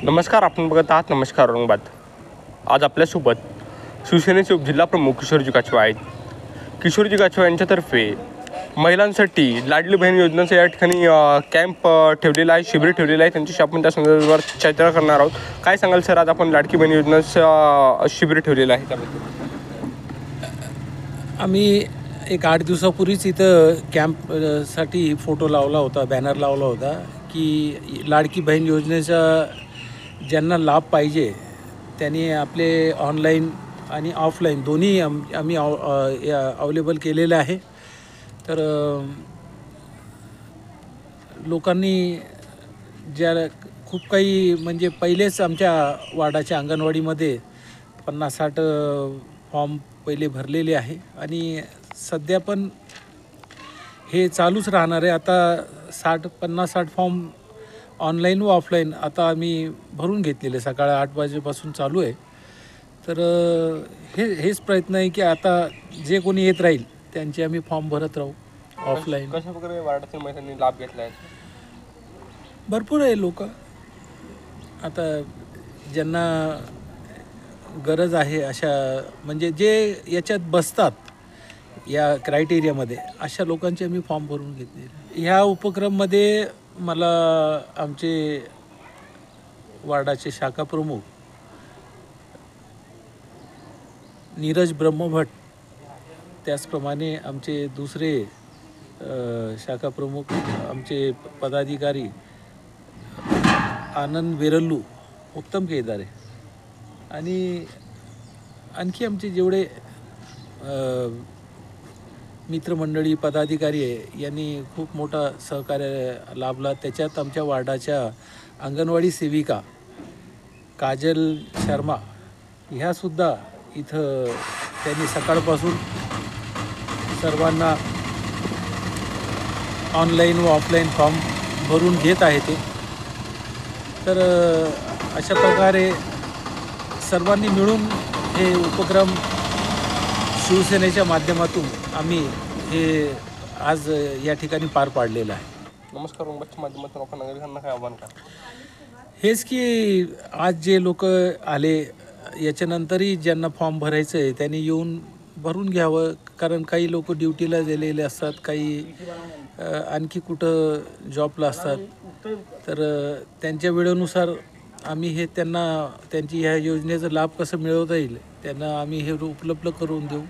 नमस्कार, आपण बघत आहात नमस्कार औरंगाबाद. आज आपल्यासोबत शिवसेनेचे उपजिल्हा प्रमुख किशोरजी काचवा आहेत. किशोरजी काचवा यांच्यातर्फे महिलांसाठी लाडली बहीण योजनेचं या ठिकाणी कॅम्प ठेवलेला आहे, शिबिर ठेवलेलं आहे. त्यांच्याशी आपण त्या संदर्भात चर्चा करणार आहोत. काय सांगाल सर, आज आपण लाडकी बहीण योजनेचं शिबिर ठेवलेलं आहे त्याबद्दल? आम्ही एक 8 दिवसापूर्वीच इथं कॅम्प साठी फोटो लावला होता, बॅनर लावला होता की लाडकी बहीण योजनेचा ज्यांना लाभ पाहिजे त्यांनी आपले ऑनलाईन आणि ऑफलाईन दोन्ही आम्ही अवेलेबल केलेलं आहे. तर लोकांनी ज्या खूप काही म्हणजे पहिलेच आमच्या वार्डाच्या अंगणवाडीमध्ये 50-60 फॉर्म पहिले भरलेले आहे आणि सध्या पण हे चालूच राहणार आहे. आता 50-60 फॉर्म ऑनलाईन व ऑफलाईन आता आम्ही भरून घेतलेले, सकाळी 8 वाजेपासून चालू आहे. तर हेच प्रयत्न आहे की आता जे कोणी येत राहील त्यांचे आम्ही फॉर्म भरत राहू ऑफलाईन. कशा प्रकारे वार्डातील महिलांनी लाभ घेतला आहे? भरपूर आहे लोक. आता ज्यांना गरज आहे अशा म्हणजे जे याच्यात बसतात या क्रायटेरियामध्ये अशा लोकांचे आम्ही फॉर्म भरून घेतले. ह्या उपक्रममध्ये मला आमचे वार्डाचे शाखा प्रमुख नीरज ब्रह्मभट, त्याचप्रमाणे आमचे दुसरे शाखा प्रमुख आमचे पदाधिकारी आनंद वेरल्लू, उत्तम केदारे आणि आणखी आमचे जेवढे मित्रमंडळी पदाधिकारी आहे यांनी खूप मोठा सहकार्य लाभला. त्याच्यात आमच्या वार्डाच्या अंगणवाडी सेविका काजल शर्मा ह्यासुद्धा इथं त्यांनी सकाळपासून सर्वांना ऑनलाईन व ऑफलाईन फॉर्म भरून घेत आहे ते. तर अशा प्रकारे सर्वांनी मिळून हे उपक्रम शिवसेनेच्या माध्यमातून आम्ही हे आज या ठिकाणी पार पाडलेलं आहे. नमस्कार औरंगाबादच्या माध्यमातून आपण नागरिकांना काय आव्हान करा? हेच की आज जे लोक आले याच्यानंतरही ज्यांना फॉर्म भरायचं आहे त्यांनी येऊन भरून घ्यावं. कारण काही लोक ड्युटीला गेलेले असतात, काही आणखी कुठं जॉबला असतात. तर त्यांच्या वेळेनुसार आम्ही हे त्यांना त्यांची ह्या योजनेचा लाभ कसं मिळवता येईल त्यांना आम्ही हे उपलब्ध करून देऊ.